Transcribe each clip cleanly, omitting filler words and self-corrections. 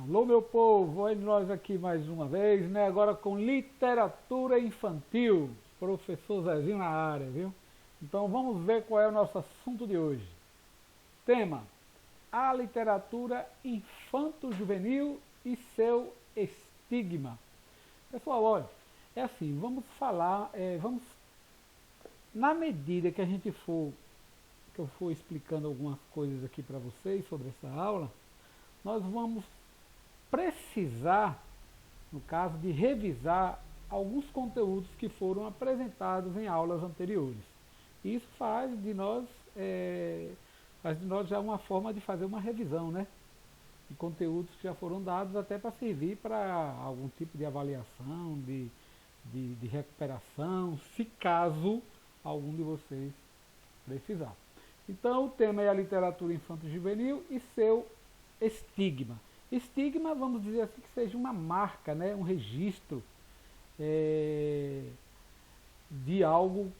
Alô, meu povo, olha nós aqui mais uma vez, né? Agora com literatura infantil, professor Zezinho na área, viu? Então vamos ver qual é o nosso assunto de hoje. Tema: a literatura infanto-juvenil e seu estigma. Pessoal, olha, é assim, vamos falar, na medida que a gente for, que eu for explicando algumas coisas aqui para vocês sobre essa aula, nós vamos precisar, no caso, de revisar alguns conteúdos que foram apresentados em aulas anteriores. Isso faz de nós já uma forma de fazer uma revisão, né? De conteúdos que já foram dados até para servir para algum tipo de avaliação, de recuperação, se caso algum de vocês precisar. Então o tema é a literatura infanto-juvenil e seu estigma. Estigma, vamos dizer assim, que seja uma marca, né, um registro de algo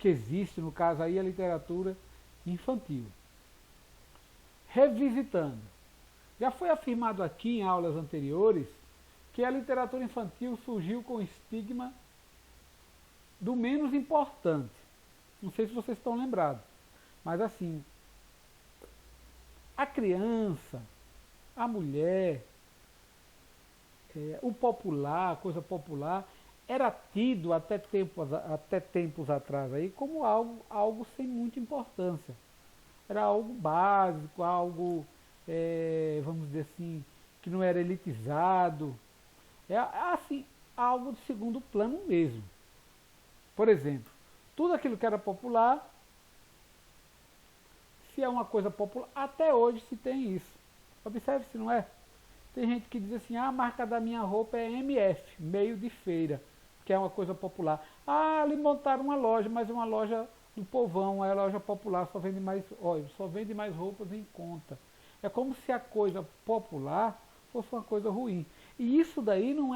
que existe, no caso aí a literatura infantil. Revisitando, já foi afirmado aqui em aulas anteriores que a literatura infantil surgiu com o estigma do menos importante. Não sei se vocês estão lembrados, mas assim, a criança, a mulher, o popular, a coisa popular, era tido até tempos atrás aí como algo sem muita importância. Era algo básico, algo, vamos dizer assim, que não era elitizado. É assim, algo de segundo plano mesmo. Por exemplo, tudo aquilo que era popular, se é uma coisa popular, até hoje se tem isso. Observe se não é. Tem gente que diz assim, ah, a marca da minha roupa é MF, meio de feira, que é uma coisa popular. Ah, ali montaram uma loja, mas é uma loja do povão, é loja popular, só vende mais roupas em conta. É como se a coisa popular fosse uma coisa ruim. E isso daí não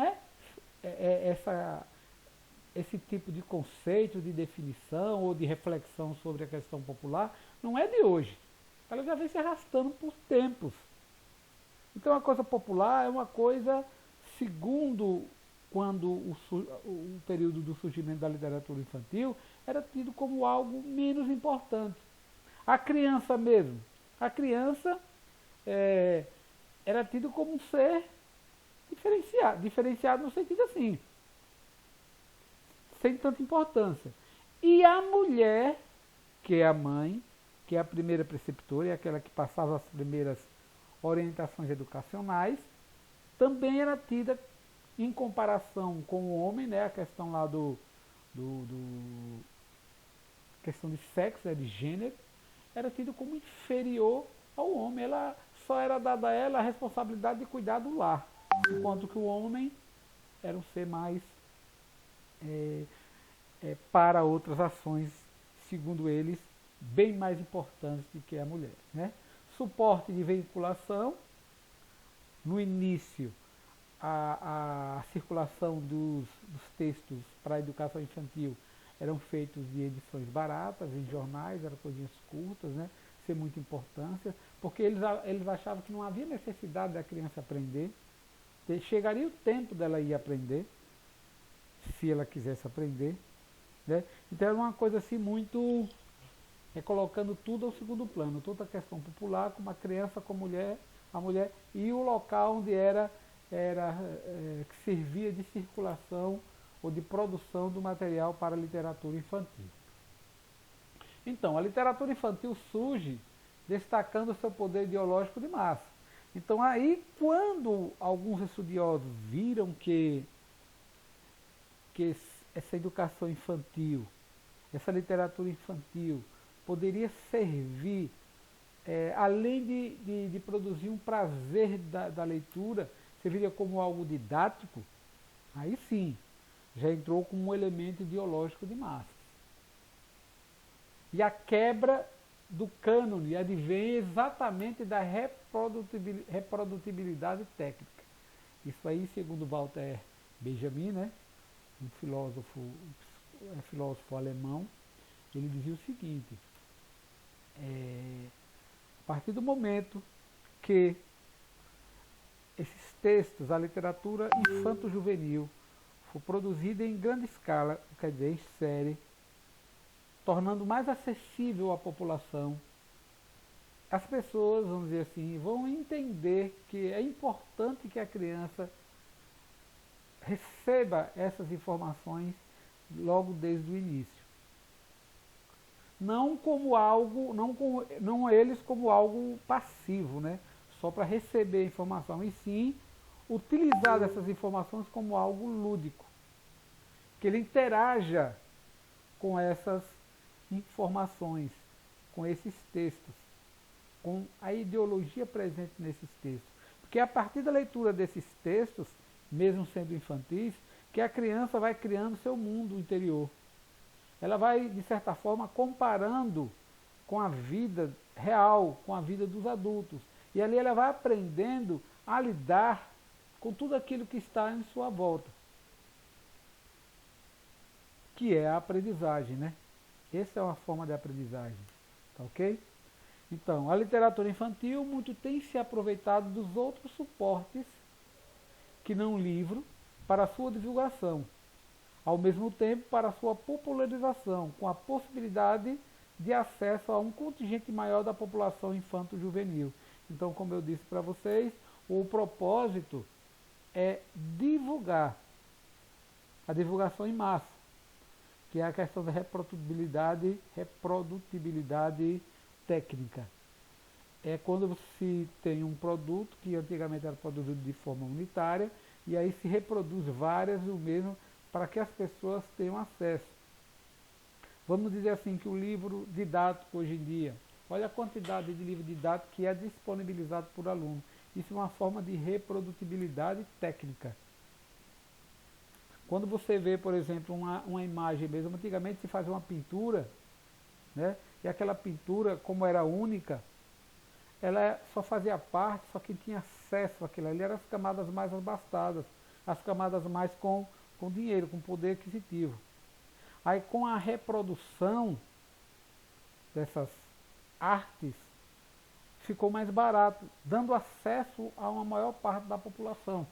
esse tipo de conceito, de definição ou de reflexão sobre a questão popular, não é de hoje. Ela já vem se arrastando por tempos. Então a coisa popular é uma coisa, segundo quando o período do surgimento da literatura infantil, era tido como algo menos importante. A criança mesmo, a criança era tido como um ser diferenciado no sentido assim, sem tanta importância. E a mulher, que é a mãe, que é a primeira preceptora, é aquela que passava as primeiras orientações educacionais, também era tida em comparação com o homem, né, a questão lá questão de sexo, de gênero, era tido como inferior ao homem. Ela só era dada a ela a responsabilidade de cuidar do lar, enquanto que o homem era um ser mais para outras ações, segundo eles, bem mais importantes do que a mulher, né? Suporte de veiculação, no início a circulação dos textos para a educação infantil eram feitos de edições baratas, em jornais, eram coisinhas curtas, né, sem muita importância, porque eles achavam que não havia necessidade da criança aprender, chegaria o tempo dela ir aprender, se ela quisesse aprender, né? Então era uma coisa assim muito, colocando tudo ao segundo plano, toda a questão popular, como a criança, com a mulher e o local onde que servia de circulação ou de produção do material para a literatura infantil. Então, a literatura infantil surge destacando seu poder ideológico de massa. Então aí, quando alguns estudiosos viram que essa educação infantil, essa literatura infantil, poderia servir, além de produzir um prazer da leitura, serviria como algo didático, aí sim, já entrou como um elemento ideológico de massa. E a quebra do cânone advém exatamente da reprodutibilidade técnica. Isso aí, segundo Walter Benjamin, né, um filósofo alemão, ele dizia o seguinte, a partir do momento que esses textos, a literatura infanto-juvenil, foi produzida em grande escala, quer dizer, em série, tornando mais acessível à população. As pessoas, vamos dizer assim, vão entender que é importante que a criança receba essas informações logo desde o início. Não como algo, não eles como algo passivo, né? Só para receber informação, e sim utilizar essas informações como algo lúdico, que ele interaja com essas informações, com esses textos, com a ideologia presente nesses textos. Porque é a partir da leitura desses textos, mesmo sendo infantis, que a criança vai criando seu mundo interior. Ela vai, de certa forma, comparando com a vida real, com a vida dos adultos. E ali ela vai aprendendo a lidar com tudo aquilo que está em sua volta, que é a aprendizagem, né? Essa é uma forma de aprendizagem, tá ok? Então, a literatura infantil muito tem se aproveitado dos outros suportes, que não o livro, para a sua divulgação, ao mesmo tempo para a sua popularização, com a possibilidade de acesso a um contingente maior da população infanto-juvenil. Então, como eu disse para vocês, o propósito é divulgar, a divulgação em massa, que é a questão da reprodutibilidade técnica. É quando se tem um produto que antigamente era produzido de forma unitária, e aí se reproduz várias do mesmo para que as pessoas tenham acesso. Vamos dizer assim que o livro didático hoje em dia, olha a quantidade de livro didático que é disponibilizado por aluno. Isso é uma forma de reprodutibilidade técnica. Quando você vê, por exemplo, uma imagem mesmo, antigamente se fazia uma pintura, né? E aquela pintura, como era única, ela só fazia parte, só quem tinha acesso àquilo ali eram as camadas mais abastadas, as camadas mais com dinheiro, com poder aquisitivo. Aí com a reprodução dessas artes, ficou mais barato, dando acesso a uma maior parte da população.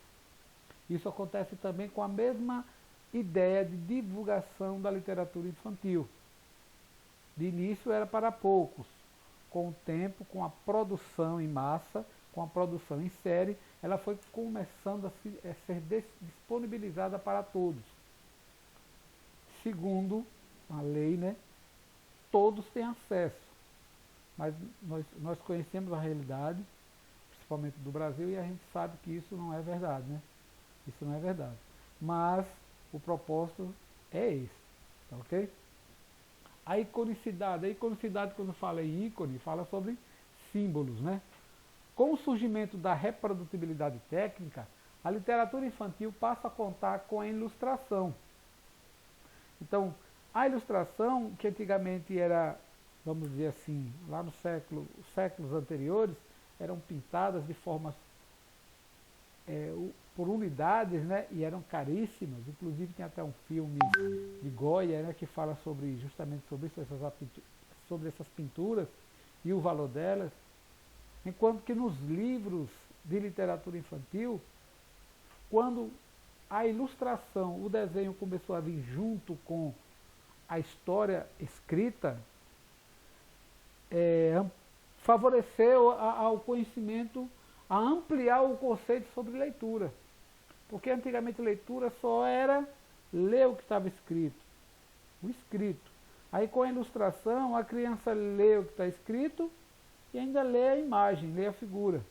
Isso acontece também com a mesma ideia de divulgação da literatura infantil. De início era para poucos. Com o tempo, com a produção em massa, com a produção em série, ela foi começando a ser disponibilizada para todos. Segundo a lei, né, todos têm acesso. Mas nós conhecemos a realidade, principalmente do Brasil, e a gente sabe que isso não é verdade, né? Isso não é verdade. Mas o propósito é esse, tá ok? A iconicidade, quando fala em ícone, fala sobre símbolos, né? Com o surgimento da reprodutibilidade técnica, a literatura infantil passa a contar com a ilustração. Então, a ilustração, que antigamente era, vamos dizer assim, lá no séculos anteriores, eram pintadas de formas por unidades, né, e eram caríssimas. Inclusive tem até um filme de Goya, né, que fala justamente sobre essas pinturas e o valor delas. Enquanto que nos livros de literatura infantil, quando a ilustração, o desenho começou a vir junto com a história escrita, favoreceu ao conhecimento, a ampliar o conceito sobre leitura. Porque antigamente leitura só era ler o que estava escrito, o escrito. Aí com a ilustração, a criança lê o que está escrito e ainda lê a imagem, lê a figura.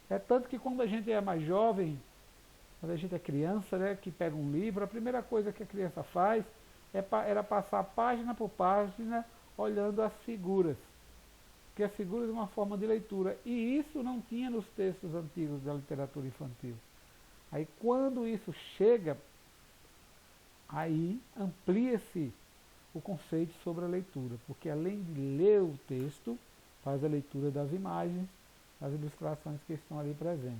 É tanto que quando a gente é mais jovem, quando a gente é criança, né, que pega um livro, a primeira coisa que a criança faz era passar página por página olhando as figuras. Porque as figuras é uma forma de leitura. E isso não tinha nos textos antigos da literatura infantil. Aí quando isso chega, aí amplia-se o conceito sobre a leitura. Porque além de ler o texto, faz a leitura das imagens, das ilustrações que estão ali presentes.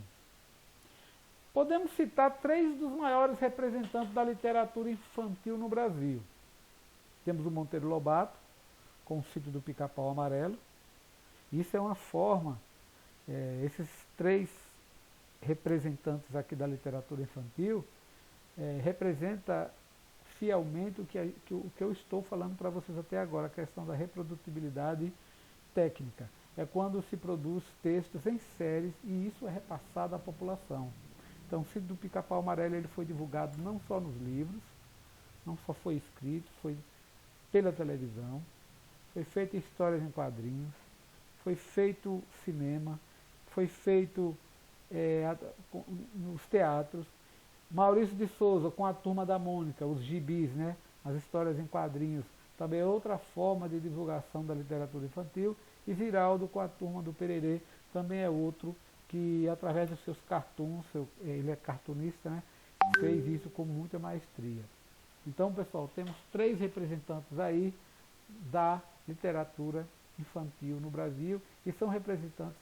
Podemos citar 3 dos maiores representantes da literatura infantil no Brasil. Temos o Monteiro Lobato, com o Sítio do Pica-Pau Amarelo. Isso é uma forma, esses 3 representantes aqui da literatura infantil, representa fielmente o que eu estou falando para vocês até agora, a questão da reprodutibilidade técnica. É quando se produz textos em séries e isso é repassado à população. Então, o Sítio do Pica-Pau Amarelo ele foi divulgado não só nos livros, não só foi escrito, foi pela televisão, foi feito histórias em quadrinhos, foi feito cinema, foi feito nos teatros. Maurício de Souza com a Turma da Mônica, os gibis, né? As histórias em quadrinhos, também é outra forma de divulgação da literatura infantil. E Ziraldo com a Turma do Pererê, também é outro que, através dos seus cartoons, ele é cartunista, né? Fez isso com muita maestria. Então, pessoal, temos 3 representantes aí da literatura infantil no Brasil, que são representantes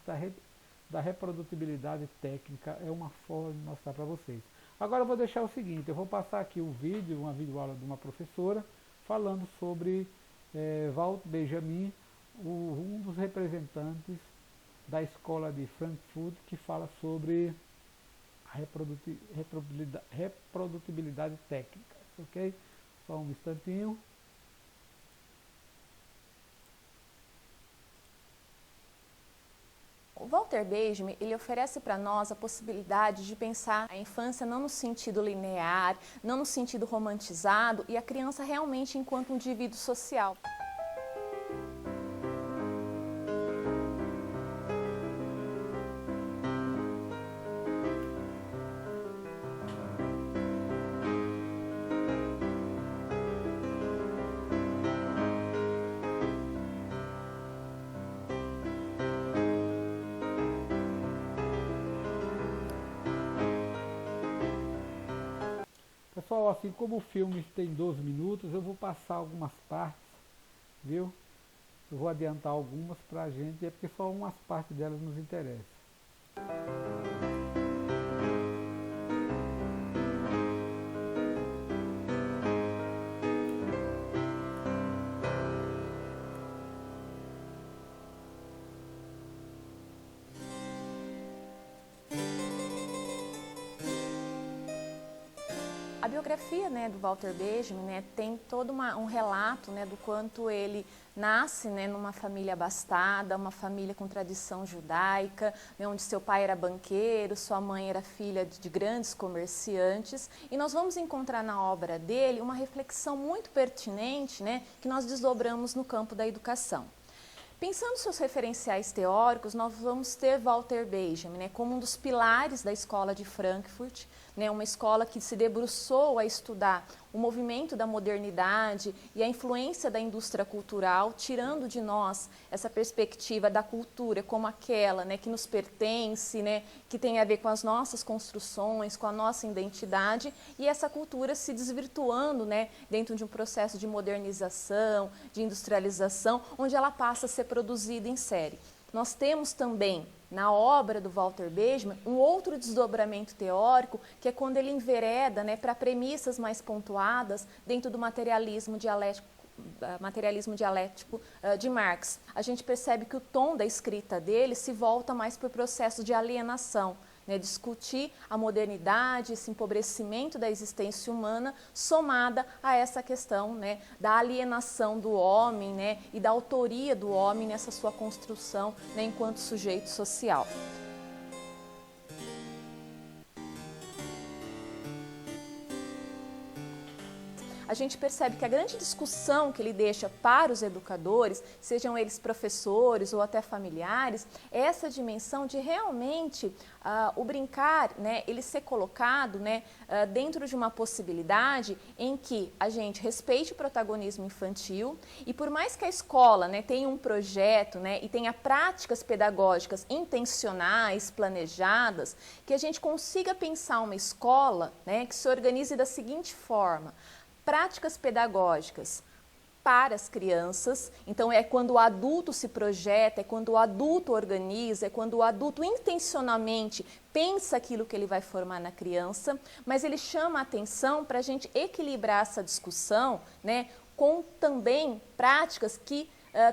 da reprodutibilidade técnica. É uma forma de mostrar para vocês. Agora eu vou deixar o seguinte, eu vou passar aqui o vídeo, uma videoaula de uma professora, falando sobre Walter Benjamin, um dos representantes da escola de Frankfurt, que fala sobre a reprodutibilidade técnica. Ok? Só um instantinho. O Walter Benjamin, ele oferece para nós a possibilidade de pensar a infância não no sentido linear, não no sentido romantizado, e a criança realmente enquanto um indivíduo social. Pessoal, assim como o filme tem 12 minutos, eu vou passar algumas partes, viu? Eu vou adiantar algumas para a gente, é porque só umas partes delas nos interessam. A biografia, né, do Walter Benjamin, né, tem todo um relato, né, do quanto ele nasce, né, numa família abastada, uma família com tradição judaica, né, onde seu pai era banqueiro, sua mãe era filha de grandes comerciantes. E nós vamos encontrar na obra dele uma reflexão muito pertinente, né, que nós desdobramos no campo da educação. Pensando nos seus referenciais teóricos, nós vamos ter Walter Benjamin, né, como um dos pilares da escola de Frankfurt, né, uma escola que se debruçou a estudar o movimento da modernidade e a influência da indústria cultural, tirando de nós essa perspectiva da cultura como aquela, né, que nos pertence, né, que tem a ver com as nossas construções, com a nossa identidade, e essa cultura se desvirtuando, né, dentro de um processo de modernização, de industrialização, onde ela passa a ser produzida em série. Nós temos também, na obra do Walter Benjamin, um outro desdobramento teórico, que é quando ele envereda, né, para premissas mais pontuadas dentro do materialismo dialético de Marx. A gente percebe que o tom da escrita dele se volta mais para o processo de alienação, né, discutir a modernidade, esse empobrecimento da existência humana, somada a essa questão, né, da alienação do homem, né, e da autoria do homem nessa sua construção, né, enquanto sujeito social. A gente percebe que a grande discussão que ele deixa para os educadores, sejam eles professores ou até familiares, é essa dimensão de realmente o brincar, né, ele ser colocado, né, dentro de uma possibilidade em que a gente respeite o protagonismo infantil e por mais que a escola, né, tenha um projeto, né, e tenha práticas pedagógicas intencionais, planejadas, que a gente consiga pensar uma escola, né, que se organize da seguinte forma: práticas pedagógicas para as crianças, então é quando o adulto se projeta, é quando o adulto organiza, é quando o adulto intencionalmente pensa aquilo que ele vai formar na criança, mas ele chama a atenção para a gente equilibrar essa discussão, né, com também práticas que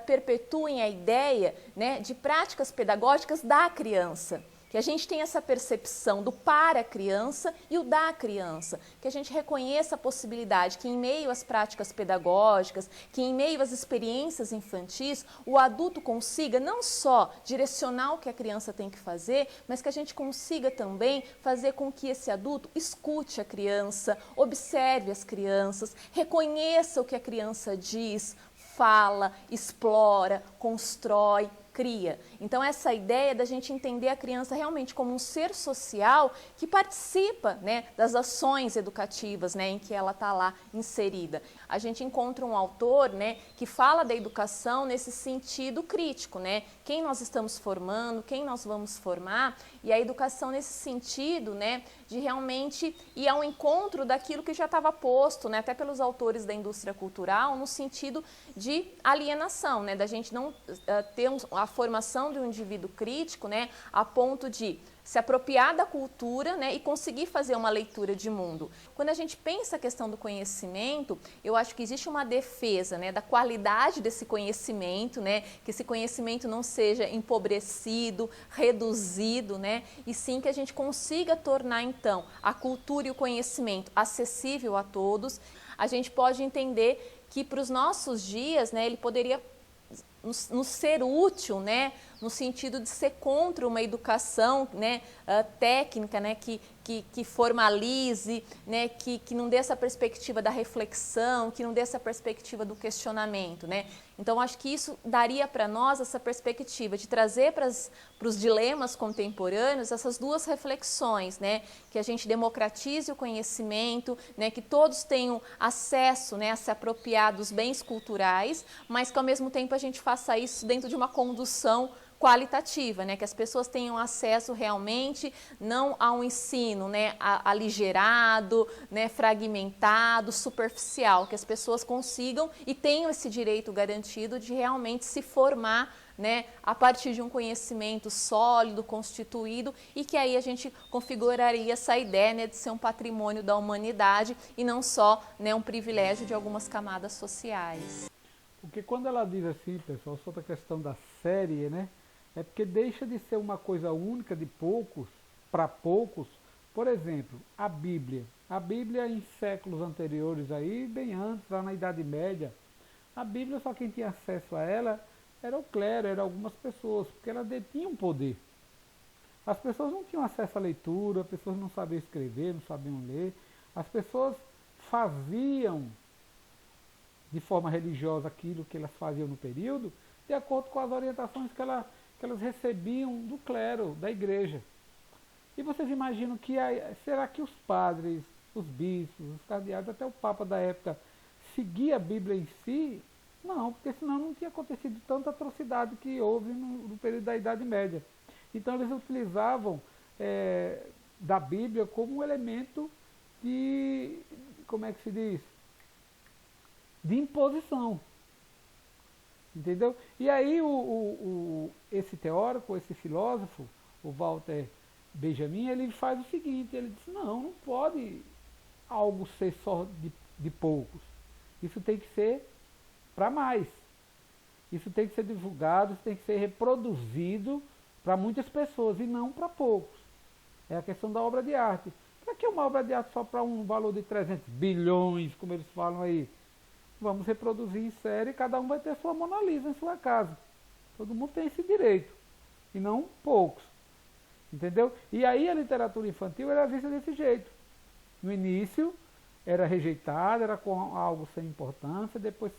perpetuem a ideia, né, de práticas pedagógicas da criança. Que a gente tenha essa percepção do para a criança e o da criança, que a gente reconheça a possibilidade que em meio às práticas pedagógicas, que em meio às experiências infantis, o adulto consiga não só direcionar o que a criança tem que fazer, mas que a gente consiga também fazer com que esse adulto escute a criança, observe as crianças, reconheça o que a criança diz, fala, explora, constrói, cria. Então essa ideia da gente entender a criança realmente como um ser social que participa, né, das ações educativas, né, em que ela está lá inserida. A gente encontra um autor, né, que fala da educação nesse sentido crítico, né, quem nós estamos formando, quem nós vamos formar, e a educação nesse sentido, né, de realmente ir ao encontro daquilo que já estava posto, né, até pelos autores da indústria cultural, no sentido de alienação, né, da gente não ter a formação de um indivíduo crítico, né, a ponto de se apropriar da cultura, né, e conseguir fazer uma leitura de mundo. Quando a gente pensa a questão do conhecimento, eu acho que existe uma defesa, né, da qualidade desse conhecimento, né, que esse conhecimento não seja empobrecido, reduzido, né, e sim que a gente consiga tornar, então, a cultura e o conhecimento acessível a todos. A gente pode entender que para os nossos dias, né, ele poderia nos ser útil, né, no sentido de ser contra uma educação, né, técnica, né, que formalize, né, que não dê essa perspectiva da reflexão, que não dê essa perspectiva do questionamento, né. Então, acho que isso daria para nós essa perspectiva de trazer para os dilemas contemporâneos essas duas reflexões, né, que a gente democratize o conhecimento, né, que todos tenham acesso, né, a se apropriar dos bens culturais, mas que ao mesmo tempo a gente faça isso dentro de uma condução qualitativa, né, que as pessoas tenham acesso realmente não a um ensino, né, aligerado, né, fragmentado, superficial, que as pessoas consigam e tenham esse direito garantido de realmente se formar, né, a partir de um conhecimento sólido, constituído, e que aí a gente configuraria essa ideia, né, de ser um patrimônio da humanidade e não só, né, um privilégio de algumas camadas sociais. Porque quando ela diz assim, pessoal, sobre a questão da série, né, é porque deixa de ser uma coisa única de poucos para poucos. Por exemplo, a Bíblia. A Bíblia em séculos anteriores aí, bem antes, lá na Idade Média, a Bíblia só quem tinha acesso a ela era o clero, eram algumas pessoas, porque ela detinha um poder. As pessoas não tinham acesso à leitura, as pessoas não sabiam escrever, não sabiam ler. As pessoas faziam de forma religiosa aquilo que elas faziam no período, de acordo com as orientações que elas recebiam do clero, da igreja. E vocês imaginam que será que os padres, os bispos, os cardeais, até o Papa da época, seguia a Bíblia em si? Não, porque senão não tinha acontecido tanta atrocidade que houve no período da Idade Média. Então eles utilizavam da Bíblia como um elemento de, como é que se diz? De imposição. Entendeu? E aí esse teórico, esse filósofo, o Walter Benjamin, ele faz o seguinte, ele diz, não pode algo ser só de poucos. Isso tem que ser para mais. Isso tem que ser divulgado, isso tem que ser reproduzido para muitas pessoas e não para poucos. É a questão da obra de arte. Para que uma obra de arte só para um valor de 300 bilhões, como eles falam aí? Vamos reproduzir em série e cada um vai ter sua Mona Lisa em sua casa. Todo mundo tem esse direito. E não poucos. Entendeu? E aí a literatura infantil era vista desse jeito. No início era rejeitada, era com algo sem importância, depois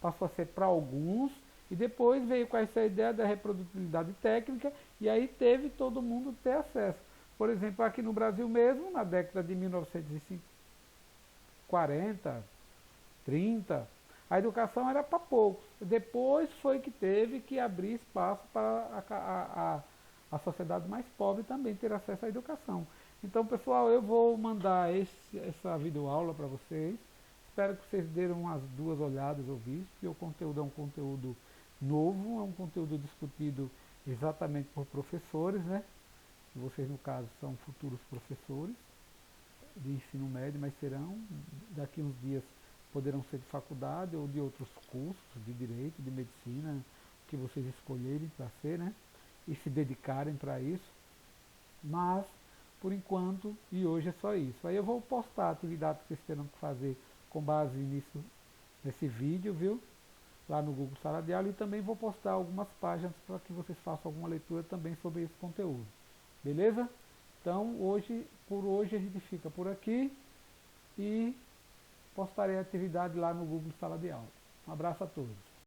passou a ser para alguns, e depois veio com essa ideia da reprodutibilidade técnica, e aí teve todo mundo ter acesso. Por exemplo, aqui no Brasil mesmo, na década de 1940, 30, a educação era para poucos. Depois foi que teve que abrir espaço para a sociedade mais pobre também ter acesso à educação. Então, pessoal, eu vou mandar essa videoaula para vocês. Espero que vocês deem umas 2 olhadas ou vistas, porque o conteúdo é um conteúdo novo, é um conteúdo discutido exatamente por professores, né? Vocês, no caso, são futuros professores de ensino médio, mas serão, daqui uns dias, poderão ser de faculdade ou de outros cursos, de direito, de medicina, que vocês escolherem para ser, né? E se dedicarem para isso. Mas, por enquanto, e hoje é só isso. Aí eu vou postar a atividade que vocês terão que fazer com base nesse vídeo, viu? Lá no Google Sala de Aula, e também vou postar algumas páginas para que vocês façam alguma leitura também sobre esse conteúdo. Beleza? Então, por hoje a gente fica por aqui e postarei a atividade lá no Google Sala de Aula. Um abraço a todos.